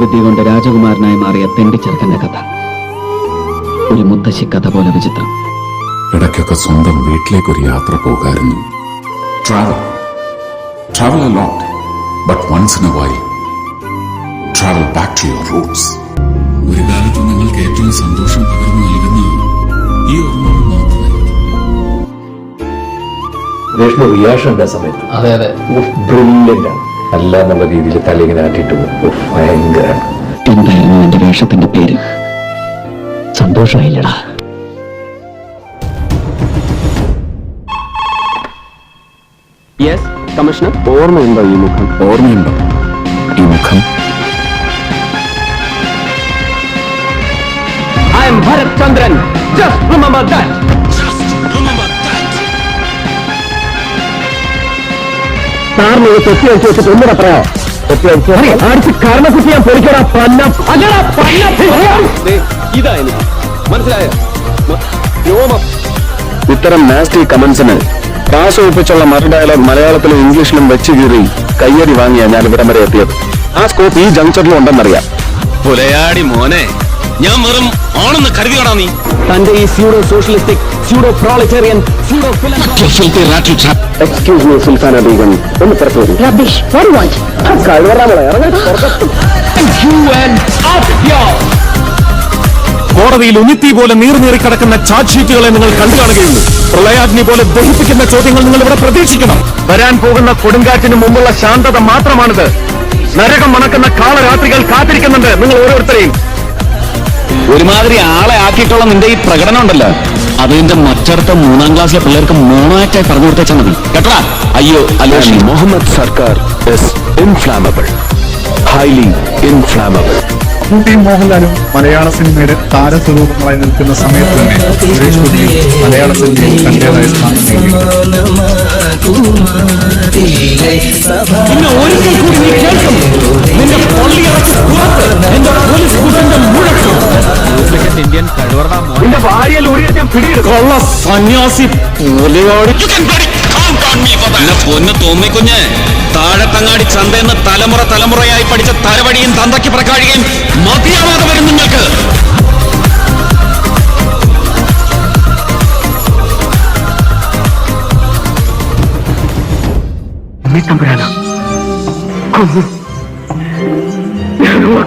വിദ്യ കൊണ്ട് രാജകുമാരനായി മാറിയ തെണ്ടിച്ചെറുക്കന്റെ കഥ. ഒരു മുത്തശ്ശി കഥ പോലെ വിചിത്രം. ഇടയ്ക്കൊക്കെ സ്വന്തം വീട്ടിലേക്ക് ഒരു യാത്ര പോകായിരുന്നു. Travel a lot, but once in a while, travel back to your roots. ഒരു കാലത്ത് നിങ്ങൾക്ക് ഏറ്റവും സന്തോഷം പകർന്നു നൽകുന്ന ഈ ഓർമ്മകൾ മാത്രമായിരുന്നു. രേഷ്മ റിയാക്ഷന്റെ സമയത്ത് അതെ ബ്രില്യന്റ് ആണ്. അല്ല എന്നുള്ള രീതിയിൽ തലയിങ്ങനെ ആറ്റിട്ട് ഭയങ്കര. എന്തായിരുന്നു എന്റെ വേഷത്തിന്റെ പേര്? സന്തോഷമായില്ലടാ. Yes commissioner. ഓർമ്മയുണ്ടോ ഈ മുഖം? ഓർമ്മയുണ്ടോ ഈ മുഖം? I am Bharat Chandran. Just remember that. സാറിന് തൊപ്പി അടിച്ചു വെച്ചിട്ട് ഒന്നുകൂടെ പറയാം. തൊപ്പി അടിച്ച് കാരണക്കുറ്റി ഞാൻ പൊളിക്കടാ പന്ന. ഇതാ എനിക്ക് മനസ്സിലായോ? ഇത്തരം നാസ്റ്റി കമന്റ്സിന് കാശ് ഒപ്പിച്ചുള്ള മറു ഡയലോഗ് മലയാളത്തിലും ഇംഗ്ലീഷിലും വെച്ച് കീറി കയ്യടി വാങ്ങിയാ ഞാൻ ഇവിടം വരെ എത്തിയത്. ആ സ്കോപ്പ് ഈ ജംഗ്ഷനിലും ഉണ്ടെന്നറിയാം. പുലയാടി മോനെ, ഞാൻ വെറും ആണെന്ന് കരുതിയോടാ നീ. തന്റെ ഈ pseudo socialistic, pseudo proletarian, pseudo excuse me Sultana Begum, ഒന്ന് പുറത്തു വരും. Rubbish. What do you want? കോടതിയിൽ ഉമിത്തി പോലെ നീർനീറി കിടക്കുന്ന ചാർജ് ഷീറ്റുകളെ നിങ്ങൾ കണ്ടു കാണുകയുള്ളൂ. പ്രളയാഗ്നി പോലെ ദഹിപ്പിക്കുന്ന ചോദ്യങ്ങൾ നിങ്ങൾ ഇവിടെ പ്രതീക്ഷിക്കണം. വരാൻ പോകുന്ന കൊടുങ്കാറ്റിന് മുമ്പുള്ള ശാന്തത മാത്രമാണിത്. നരകം മണക്കുന്ന കാളരാത്രികൾ കാത്തിരിക്കുന്നുണ്ട് നിങ്ങൾ ഓരോരുത്തരെയും. ഒരുമാതിരി ആളെ ആക്കിയിട്ടുള്ള നിന്റെ ഈ പ്രകടനം ഉണ്ടല്ലോ, അത് നിന്റെ മറ്റടുത്ത 3ാം ക്ലാസ്സിലെ പിള്ളേർക്ക് മോണോആക്റ്റായി പറഞ്ഞു കൊടുത്തേച്ചാൽ മതി കേട്ടോടാ. അയ്യോ അലോഷി. മുഹമ്മദ് സർക്കാർ is inflammable, highly inflammable. മോഹൻലാലും മലയാള സിനിമയുടെ താരസ്വരൂപങ്ങളായി നിൽക്കുന്ന സമയത്ത് തന്നെ സുരേഷ് ഗോപിയും മലയാള സിനിമയിൽ തന്റേതായ സ്ഥാനം നേടിയിട്ടുണ്ട്. പൊന്ന് തോന്നിക്കുഞ്ഞ്, താഴത്തങ്ങാടി ചന്തയെന്ന് തലമുറയായി പഠിച്ച തലവടിയും തന്തയ്ക്ക് പ്രകാഴികയും മതിയാവാതെ വരും നിങ്ങൾക്ക്.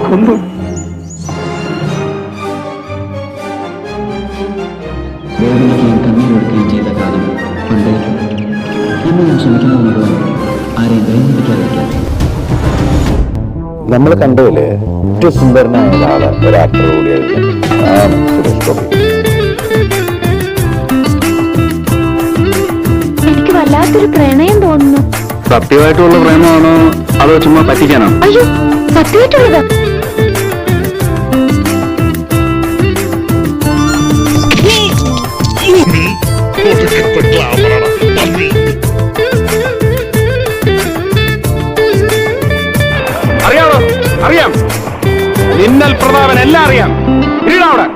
കൊന്നു. വേദനിക്കുകയും കണ്ണീരൊടുക്കുകയും ചെയ്ത കാലം പണ്ടേക്കും. ഇന്ന് ഞാൻ ശ്രമിക്കുന്നു ആരെയും വേദനിപ്പിക്കാതിരിക്കാൻ. നമ്മൾ കണ്ടതില് ഏറ്റവും സുന്ദരനായ ഒരാള്, ഒരു ആക്ടർ കൂടിയായിരുന്നു സുരേഷ് ഗോപി. എനിക്ക് വല്ലാത്തൊരു പ്രണയം തോന്നുന്നു. സത്യമായിട്ടുള്ള പ്രേമമാണോ അതോ ചുമ്മാ പറ്റിക്കാനോ? അയ്യോ, സത്യമായിട്ടുള്ളതാ. അറിയാം. മിന്നൽ പ്രതാപൻ എല്ലാം അറിയാം. അവിടെ